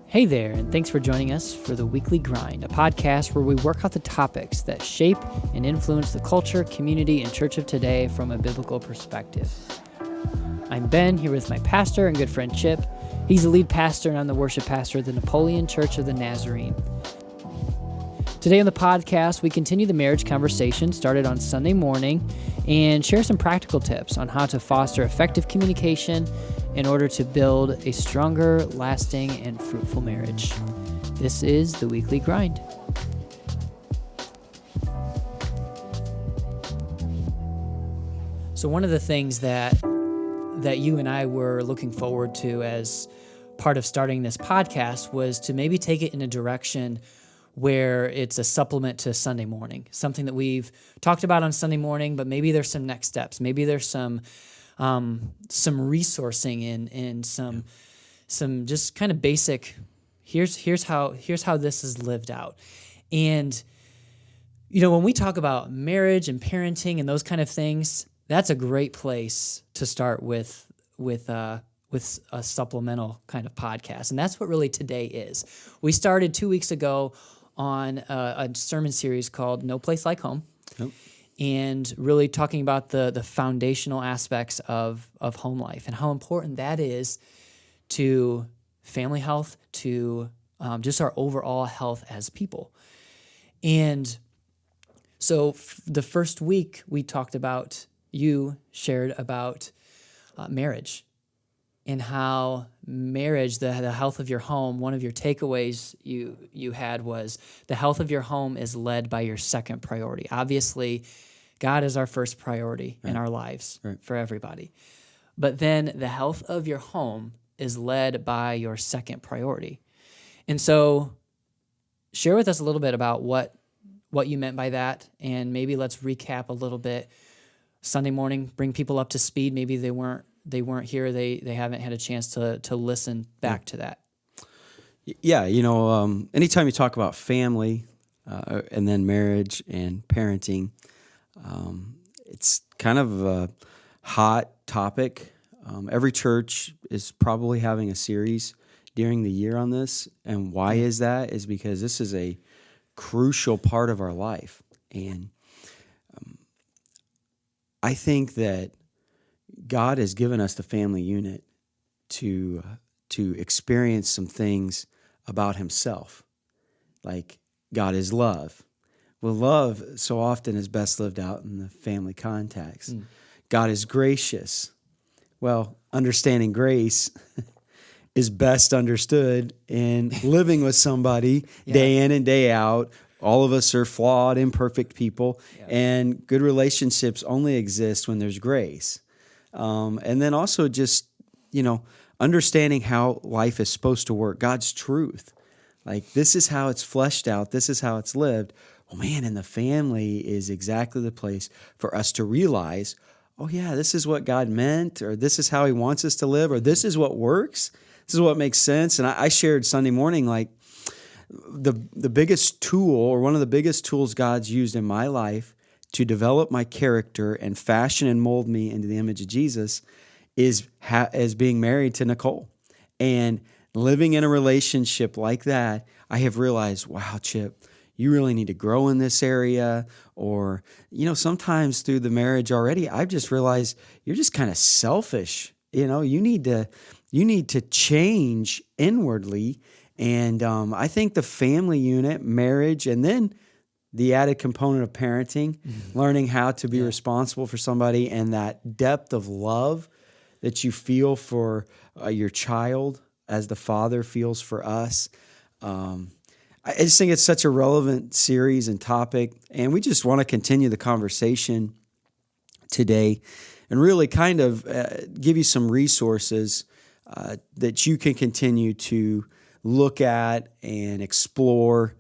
Hey there, and thanks for joining us for The Weekly Grind, a podcast where we work out the topics that shape and influence the culture, community, and church of today from a biblical perspective. I'm Ben, here with my pastor and good friend Chip. He's the lead pastor, and I'm the worship pastor at the Napoleon Church of the Nazarene. Today on the podcast, we continue the marriage conversation started on Sunday morning and share some practical tips on how to foster effective communication in order to build a stronger, lasting, and fruitful marriage. This is The Weekly Grind. So one of the things that you and I were looking forward to as part of starting this podcast was to maybe take it in a direction where it's a supplement to Sunday morning, something that we've talked about on Sunday morning, but maybe there's some next steps. Maybe there's some resourcing and some just kind of basic. Here's how this is lived out. And when we talk about marriage and parenting and those kind of things, that's a great place to start with a supplemental kind of podcast. And that's what really today is. We started 2 weeks ago on a sermon series called No Place Like Home. Yep. And really talking about the foundational aspects of home life and how important that is to family health, to just our overall health as people. And so the first week we talked about, you shared about marriage and how marriage, the health of your home, one of your takeaways you had was the health of your home is led by your second priority. Obviously, God is our first priority in our lives for everybody. But then the health of your home is led by your second priority. And so share with us a little bit about what you meant by that, and maybe let's recap a little bit. Sunday morning, bring people up to speed. Maybe they weren't here. They haven't had a chance to listen back to that. Yeah, anytime you talk about family and then marriage and parenting, it's kind of a hot topic. Every church is probably having a series during the year on this. And why is that? Is because this is a crucial part of our life. And I think that God has given us the family unit to experience some things about himself. Like God is love. Well, love so often is best lived out in the family context. God is gracious. Well, understanding grace is best understood in living with somebody day in and day out. All of us are flawed, imperfect people, and good relationships only exist when there's grace. And then also just, understanding how life is supposed to work, God's truth. Like, this is how it's fleshed out. This is how it's lived. Well, man, and the family is exactly the place for us to realize, oh, yeah, this is what God meant, or this is how he wants us to live, or this is what works. This is what makes sense. And I shared Sunday morning, like, the biggest tool, or one of the biggest tools God's used in my life to develop my character and fashion and mold me into the image of Jesus is being married to Nicole. And living in a relationship like that, I have realized, wow, Chip, you really need to grow in this area. Or, sometimes through the marriage already, I've just realized you're just kind of selfish. You need to change inwardly. And I think the family unit, marriage, and then the added component of parenting, learning how to be responsible for somebody, and that depth of love that you feel for your child as the Father feels for us. I just think it's such a relevant series and topic, and we just want to continue the conversation today and really kind of give you some resources that you can continue to look at and explore,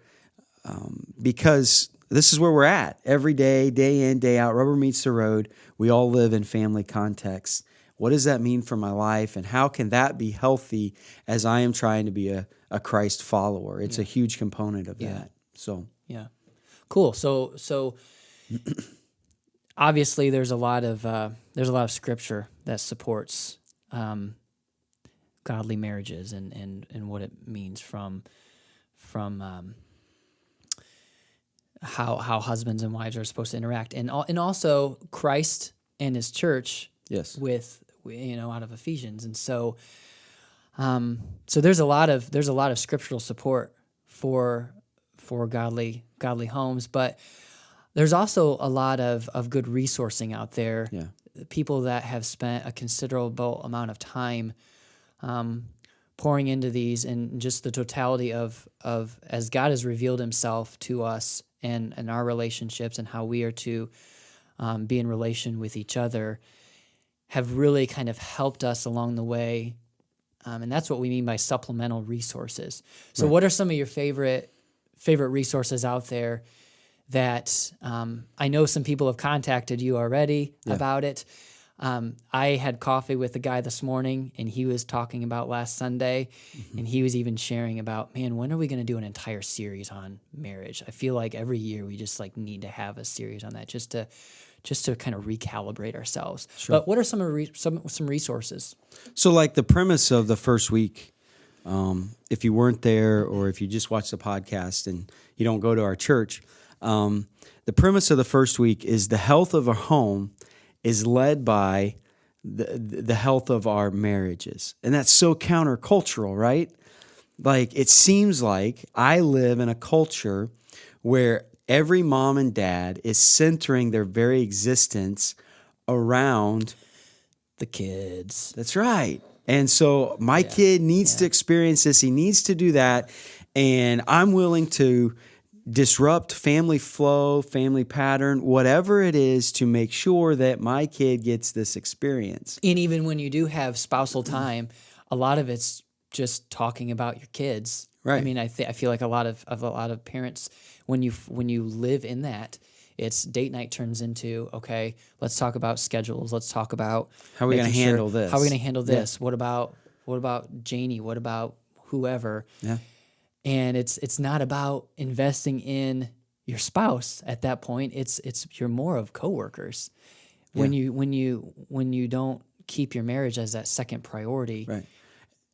because this is where we're at every day, day in, day out. Rubber meets the road. We all live in family contexts. What does that mean for my life, and how can that be healthy as I am trying to be a Christ follower? It's a huge component of that. So cool. So obviously there's a lot of scripture that supports godly marriages and what it means from how husbands and wives are supposed to interact, and also Christ and His church. Yes. With out of Ephesians, and so there's a lot of scriptural support for godly homes, but there's also a lot of good resourcing out there. Yeah. People that have spent a considerable amount of time pouring into these, and just the totality of as God has revealed Himself to us and our relationships and how we are to be in relation with each other, have really kind of helped us along the way. And that's what we mean by supplemental resources. So Right. What are some of your favorite resources out there that I know some people have contacted you already about it? I had coffee with a guy this morning, and he was talking about last Sunday, and he was even sharing about, man, when are we going to do an entire series on marriage? I feel like every year we just need to have a series on that just to kind of recalibrate ourselves. Sure. But what are some resources? So like the premise of the first week, if you weren't there or if you just watched the podcast and you don't go to our church, the premise of the first week is the health of our home is led by the health of our marriages. And that's so countercultural, right? Like it seems like I live in a culture where every mom and dad is centering their very existence around The kids. That's right. And so my kid needs to experience this. He needs to do that. And I'm willing to disrupt family flow, family pattern, whatever it is to make sure that my kid gets this experience. And even when you do have spousal time, a lot of it's just talking about your kids. Right. I mean, I feel like a lot of parents, when you live in that, it's date night turns into, okay, let's talk about schedules. Let's talk about How are we going to handle this? How are we going to handle this? What about Janie? What about whoever? Yeah. And it's not about investing in your spouse at that point. It's you're more of coworkers. When you don't keep your marriage as that second priority. Right.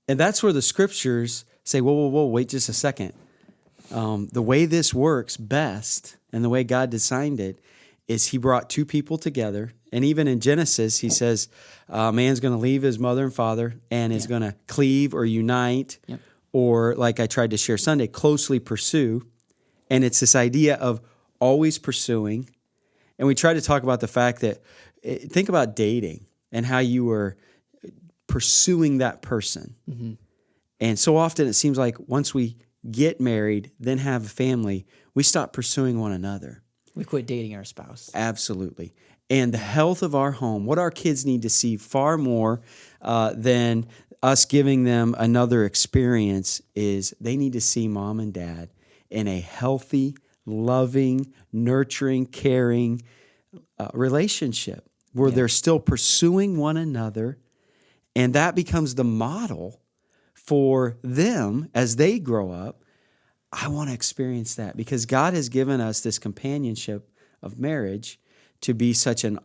And that's where the scriptures say, whoa, wait just a second. The way this works best and the way God designed it is He brought two people together. And even in Genesis, He says, man's going to leave his mother and father and is going to cleave or unite, or like I tried to share Sunday, closely pursue. And it's this idea of always pursuing. And we try to talk about the fact that, think about dating and how you were pursuing that person. Mm-hmm. And so often it seems like once we get married, then have a family, we stop pursuing one another. We quit dating our spouse. Absolutely. And the health of our home, what our kids need to see far more than us giving them another experience, is they need to see mom and dad in a healthy, loving, nurturing, caring relationship where they're still pursuing one another. And that becomes the model for them as they grow up. I want to experience that because God has given us this companionship of marriage to be such an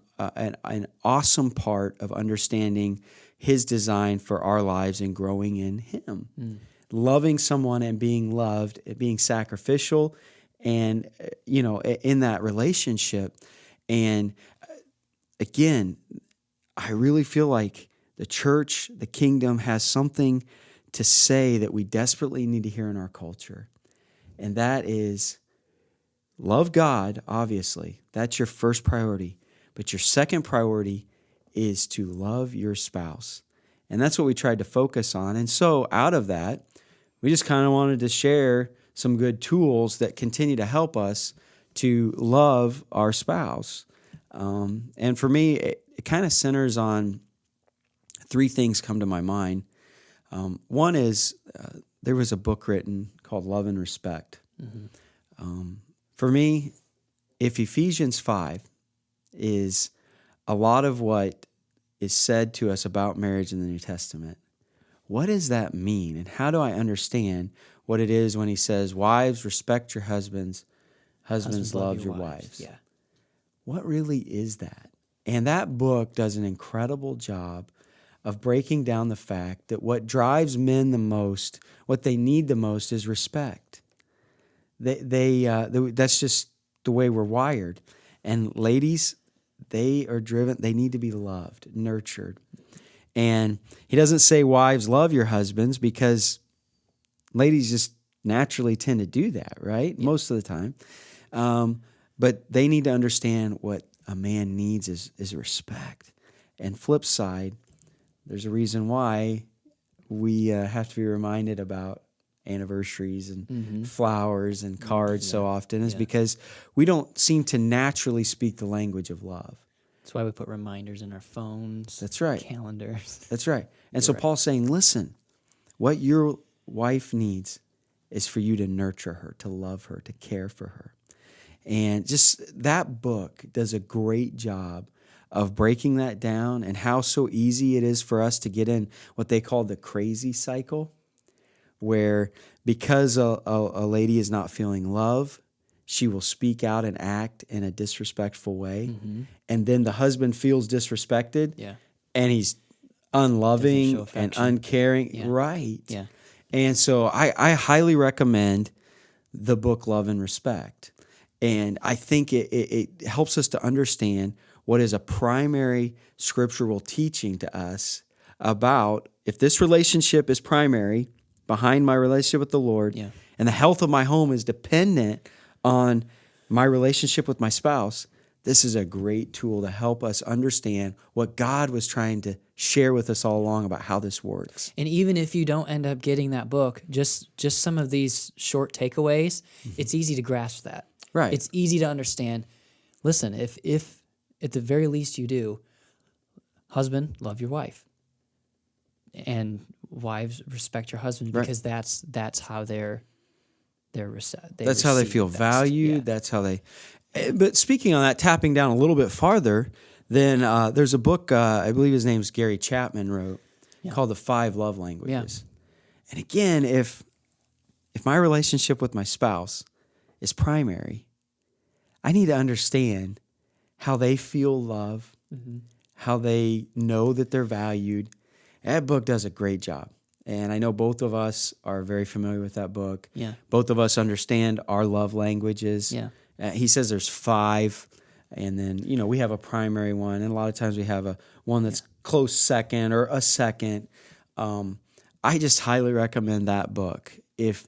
awesome part of understanding His design for our lives and growing in Him. Loving someone and being loved, being sacrificial, and in that relationship. And again, I really feel like the church, the kingdom, has something to say that we desperately need to hear in our culture. And that is love God, obviously. That's your first priority. But your second priority is to love your spouse. And that's what we tried to focus on. And so out of that, we just kind of wanted to share some good tools that continue to help us to love our spouse. And for me, it kind of centers on three things come to my mind. One is there was a book written called Love and Respect. Mm-hmm. For me, if Ephesians 5 is a lot of what is said to us about marriage in the New Testament, what does that mean? And how do I understand what it is when he says, wives, respect your husbands, husbands love your wives? Yeah. What really is that? And that book does an incredible job of breaking down the fact that what drives men the most, what they need the most, is respect. That's just the way we're wired. And ladies, they are driven. They need to be loved, nurtured. And he doesn't say, wives, love your husbands, because ladies just naturally tend to do that, right? Yeah. Most of the time. But they need to understand what a man needs is respect. And flip side, there's a reason why we have to be reminded about anniversaries and flowers and cards so often, is because we don't seem to naturally speak the language of love. That's why we put reminders in our phones. That's right. Calendars. That's right. And so Paul's saying, listen, what your wife needs is for you to nurture her, to love her, to care for her. And just that book does a great job of breaking that down, and how so easy it is for us to get in what they call the crazy cycle, where because a lady is not feeling love, she will speak out and act in a disrespectful way. And then the husband feels disrespected, and he's unloving and uncaring. Right. Yeah. And so I highly recommend the book Love and Respect. And I think it helps us to understand what is a primary scriptural teaching to us about, if this relationship is primary behind my relationship with the Lord, and the health of my home is dependent on my relationship with my spouse, this is a great tool to help us understand what God was trying to share with us all along about how this works. And even if you don't end up getting that book, just some of these short takeaways, it's easy to grasp that. Right. It's easy to understand. Listen, if at the very least you do, husband, love your wife. And wives, respect your husband, because that's how that's how they feel valued. Yeah. That's how they. But speaking on that, tapping down a little bit farther, then there's a book I believe his name's Gary Chapman wrote called The 5 Love Languages. Yeah. And again, if my relationship with my spouse is primary, I need to understand how they feel love, how they know that they're valued. That book does a great job. And I know both of us are very familiar with that book. Yeah. Both of us understand our love languages. Yeah. He says there's 5, and then, we have a primary one, and a lot of times we have one that's close second or a second. I just highly recommend that book. If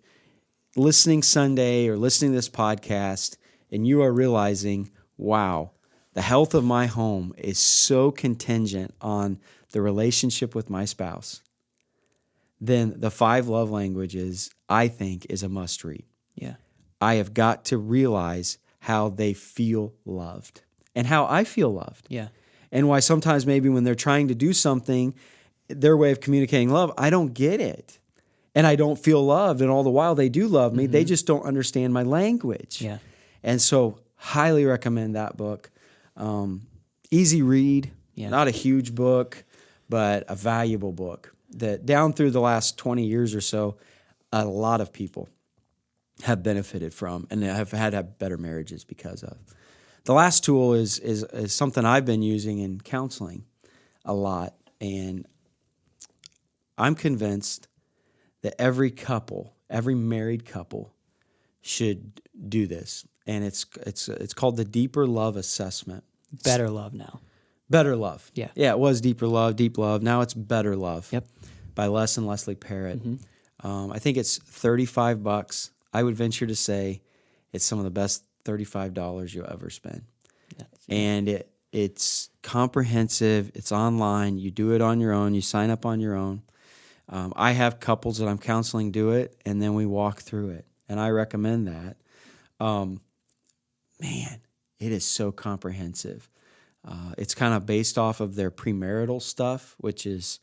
listening Sunday or listening to this podcast and you are realizing, wow, the health of my home is so contingent on the relationship with my spouse, then the 5 Love Languages, I think, is a must read. Yeah. I have got to realize how they feel loved and how I feel loved. Yeah. And why sometimes maybe when they're trying to do something, their way of communicating love, I don't get it. And I don't feel loved. And all the while they do love me, they just don't understand my language. Yeah. And so highly recommend that book. Easy read, not a huge book, but a valuable book that down through the last 20 years or so, a lot of people have benefited from and have had better marriages because of. The last tool is something I've been using in counseling a lot, and I'm convinced that every married couple should do this, and it's called the Deeper Love Assessment. BetterLove now. BetterLove. Yeah. Yeah, it was Deeper Love, Deep Love. Now it's BetterLove. Yep. By Les and Leslie Parrott. I think it's $35. I would venture to say it's some of the best $35 you'll ever spend. And it's comprehensive. It's online. You do it on your own. You sign up on your own. I have couples that I'm counseling do it, and then we walk through it. And I recommend that. Man, it is so comprehensive. It's kind of based off of their premarital stuff, which is,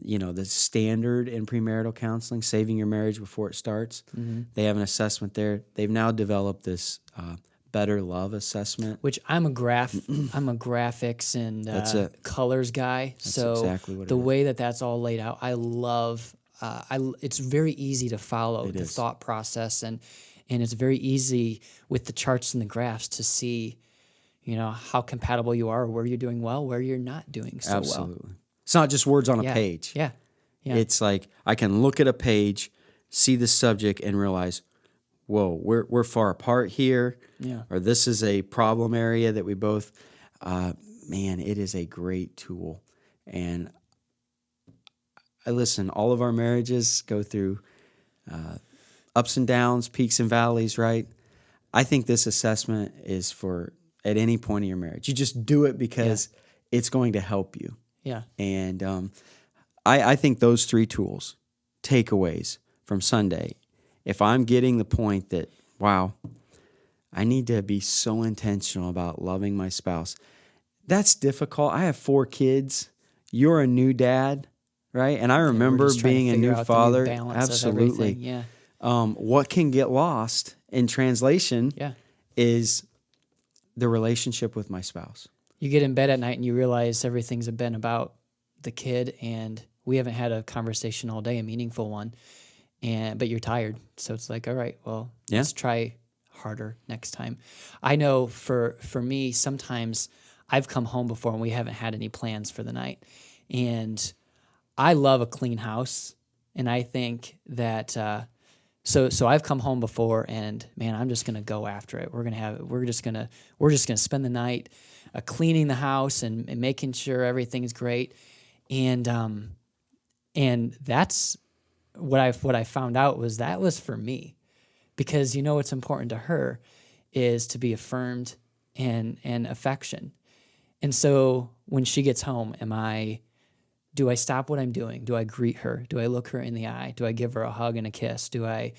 the standard in premarital counseling, saving your marriage before it starts. They have an assessment there. They've now developed this BetterLove assessment, which I'm a graphics and colors guy. That's exactly what the way that's all laid out, I love. It's very easy to follow the thought process, and it's very easy with the charts and the graphs to see, how compatible you are, where you're doing well, where you're not doing so well. Absolutely. It's not just words on a Yeah. page. Yeah. Yeah. It's like I can look at a page, see the subject, and realize, whoa, we're far apart here. Yeah. Or this is a problem area that we both, man, it is a great tool. And listen, all of our marriages go through ups and downs, peaks and valleys, right? I think this assessment is for at any point in your marriage. You just do it because it's going to help you. Yeah. And I think those 3 tools, takeaways from Sunday, if I'm getting the point that, wow, I need to be so intentional about loving my spouse, that's difficult. I have 4 kids. You're a new dad, right? And I remember being a new father. Absolutely. Yeah. What can get lost in translation is the relationship with my spouse. You get in bed at night and you realize everything's been about the kid, and we haven't had a conversation all day, a meaningful one, but you're tired. So it's like, all right, well, let's try harder next time. I know for me, sometimes I've come home before and we haven't had any plans for the night. And I love a clean house. And I think that, so I've come home before and man, I'm just going to go after it. We're just going to spend the night cleaning the house and making sure everything's great. And that's what I found out was that was for me, because what's important to her is to be affirmed and affection. And so when she gets home, do I stop what I'm doing? Do I greet her? Do I look her in the eye? Do I give her a hug and a kiss? Do I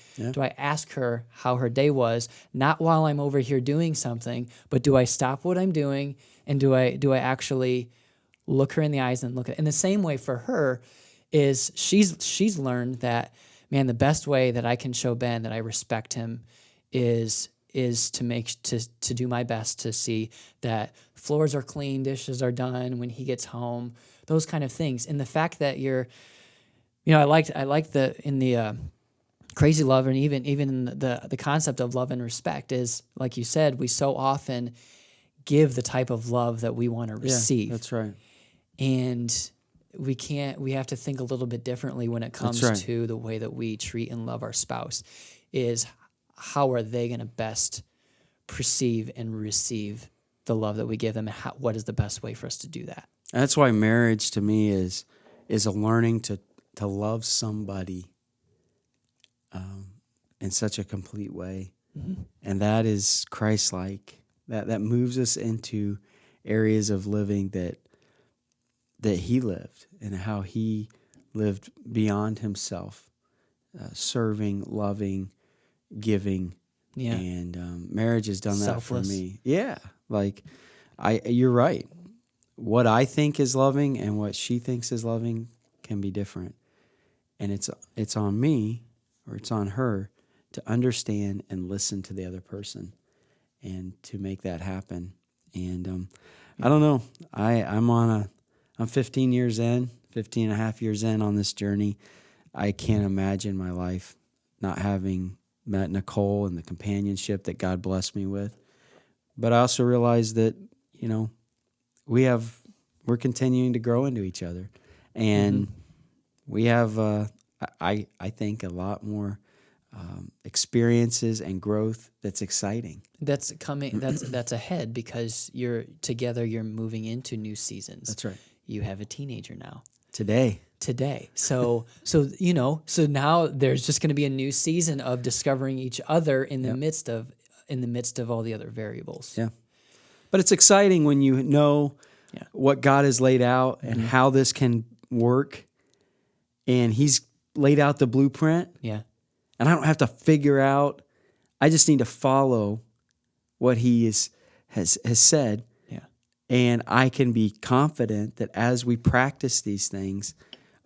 ask her how her day was? Not while I'm over here doing something, but do I stop what I'm doing and do I actually look her in the eyes and look at? In the same way for her is she's learned that, man, the best way that I can show Ben that I respect him is to do my best to see that floors are clean, dishes are done when he gets home, those kind of things. And the fact that I like the crazy love, and even in the concept of love and respect is, like you said, we so often give the type of love that we want to receive. Yeah, that's right. And we have to think a little bit differently when it comes to the way that we treat and love our spouse. Is how are they going to best perceive and receive the love that we give them, and what is the best way for us to do that? And that's why marriage to me is a learning to love somebody in such a complete way. Mm-hmm. And that is Christ-like. That moves us into areas of living that he lived and how he lived beyond himself, serving, loving, giving. Yeah. And marriage has done Selfless. that for me. Yeah. Like you're right. What I think is loving and what she thinks is loving can be different. And it's on me, or it's on her, to understand and listen to the other person and to make that happen. And I don't know. I'm 15 and a half years in on this journey. I can't imagine my life not having met Nicole and the companionship that God blessed me with. But I also realize that, we're continuing to grow into each other. And we have, I think, a lot more experiences and growth that's exciting. That's coming. That's ahead, because you're together. You're moving into new seasons. That's right. You have a teenager now. Today. So now there's just going to be a new season of discovering each other in the midst of all the other variables. Yeah. But it's exciting when you know what God has laid out and how this can work. And he's laid out the blueprint. Yeah. And I don't have to figure out. I just need to follow what he has said. Yeah. And I can be confident that as we practice these things,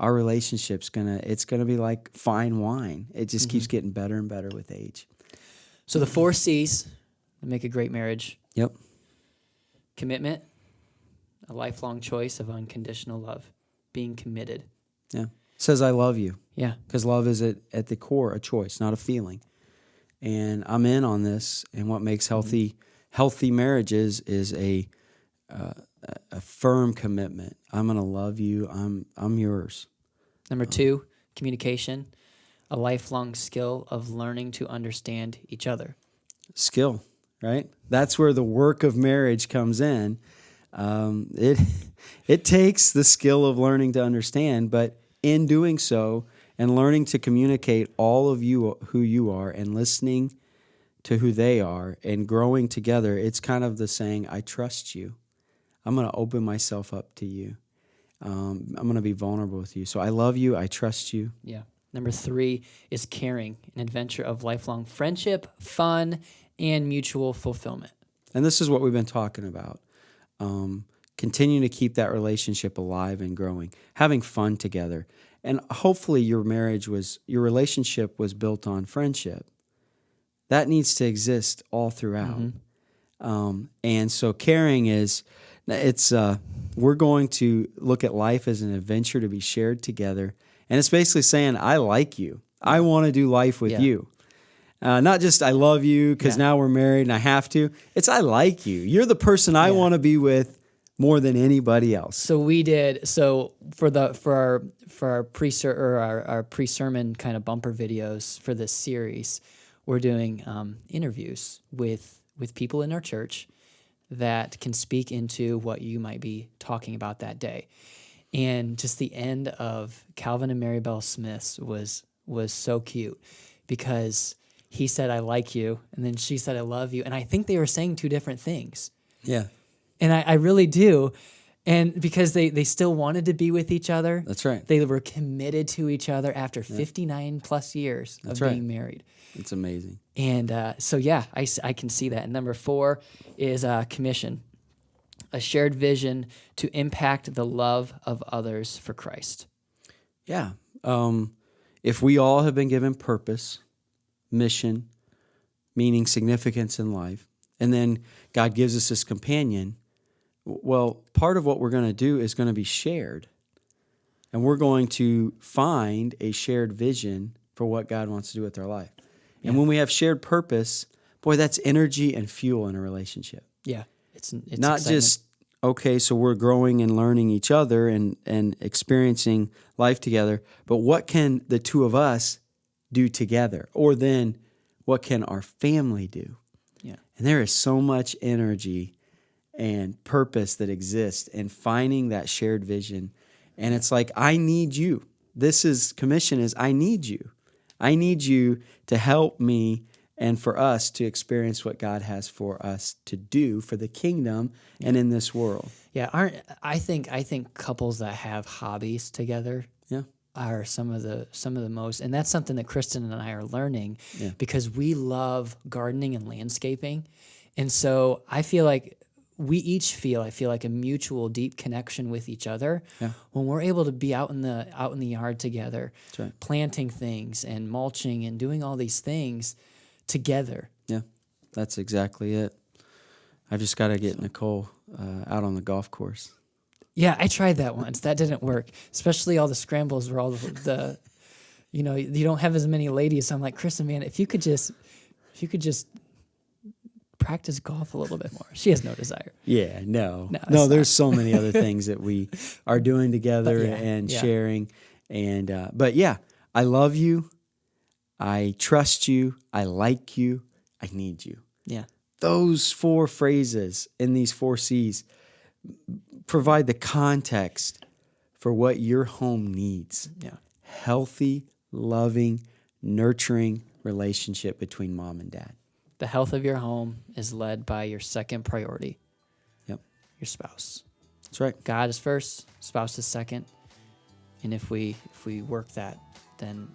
our relationship's it's gonna be like fine wine. It just keeps getting better and better with age. So the 4 C's that make a great marriage. Yep. Commitment, a lifelong choice of unconditional love, being committed. Yeah. It says I love you. Yeah. Because love is at the core a choice, not a feeling. And I'm in on this. And what makes healthy marriages is a a firm commitment. I'm going to love you. I'm yours. Number 2, communication, a lifelong skill of learning to understand each other. Skill, right? That's where the work of marriage comes in. It takes the skill of learning to understand, but in doing so and learning to communicate all of you who you are and listening to who they are and growing together, it's kind of the saying, I trust you. I'm going to open myself up to you. I'm going to be vulnerable with you. So I love you. I trust you. Yeah. Number 3 is caring, an adventure of lifelong friendship, fun, and mutual fulfillment. And this is what we've been talking about. Continuing to keep that relationship alive and growing, having fun together. And hopefully your relationship was built on friendship. That needs to exist all throughout. Mm-hmm. And so caring we're going to look at life as an adventure to be shared together. And it's basically saying, I like you. I want to do life with you. Not just I love you because now we're married and I have to. It's I like you. You're the person I want to be with more than anybody else. So we did for our pre-sermon kind of bumper videos for this series, we're doing interviews with people in our church that can speak into what you might be talking about that day. And just the end of Calvin and Maribel Smith's was so cute because he said, I like you, and then she said, I love you. And I think they were saying 2 different things. Yeah. And I really do. And because they still wanted to be with each other. That's right. They were committed to each other after 59 plus years of being married. It's amazing. And I can see that. And number 4 is commission, a shared vision to impact the love of others for Christ. Yeah. If we all have been given purpose, mission, meaning significance in life, and then God gives us this companion, well, part of what we're going to do is going to be shared. And we're going to find a shared vision for what God wants to do with our life. Yeah. And when we have shared purpose, boy, that's energy and fuel in a relationship. Yeah. It's not excitement. Just, okay, so we're growing and learning each other and experiencing life together, but what can the 2 of us do together? Or then what can our family do? Yeah. And there is so much energy and purpose that exists in finding that shared vision. And it's like, I need you. Commission is, I need you. I need you to help me and for us to experience what God has for us to do for the kingdom and in this world. Yeah, I think couples that have hobbies together are some of the most, and that's something that Kristen and I are learning because we love gardening and landscaping. And so I feel like I feel like a mutual deep connection with each other when we're able to be out in the yard together, planting things and mulching and doing all these things together. Yeah, that's exactly it. I've just got to get Nicole out on the golf course. Yeah, I tried that once. That didn't work, especially all the scrambles where all the you don't have as many ladies. So I'm like, Kristen, man, if you could just practice golf a little bit more. She has no desire. Yeah, no. There's so many other things that we are doing together and sharing. And but yeah, I love you. I trust you. I like you. I need you. Yeah. Those 4 phrases in these 4 C's provide the context for what your home needs. Yeah. Healthy, loving, nurturing relationship between mom and dad. The health of your home is led by your second priority. Yep. Your spouse. That's right. God is first, spouse is second. And if we work that, then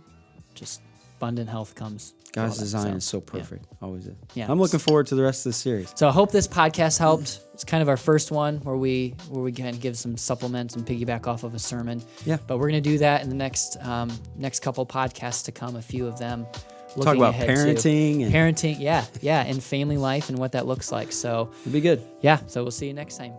just abundant health comes. God's design is so perfect. Always is. Yeah. I'm looking forward to the rest of the series. So I hope this podcast helped. It's kind of our first one where we kind of give some supplements and piggyback off of a sermon. Yeah. But we're going to do that in the next couple podcasts to come, a few of them. Talk about parenting. Parenting, and family life and what that looks like. So it'll be good. Yeah. So we'll see you next time.